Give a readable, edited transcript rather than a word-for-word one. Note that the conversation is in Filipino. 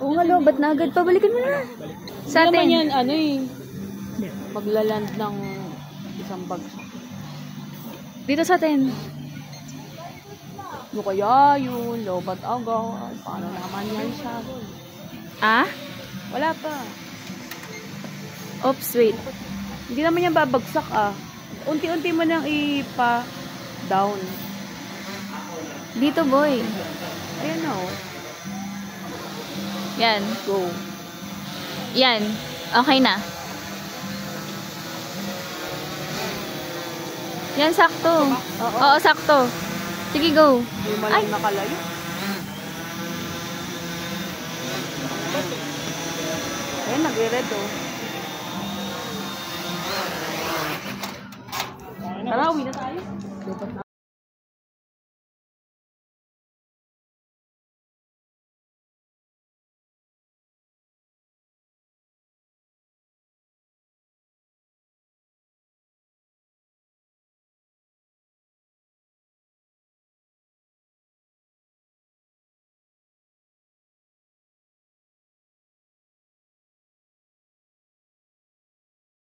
Oo nga, lobat na agad. Pabalikan mo na. Sa Hindi atin. naman yan, ano eh. Maglaland ng isang bagsak. Dito sa atin. Ano kaya yun? Lobat agad. Paano naman yan siya? Ah? Wala pa. Oops, wait. Hindi naman yan babagsak ah. Unti-unti mo nang ipa-down. Dito, boy. Ayan na oh. Yan. Go. Yan. Okay na. Yan, sakto. Oo, sakto. Sige, go. Hindi man lang nakalayo. Ayan, nag-red oh. Tara, uwi na tayo. Lupat na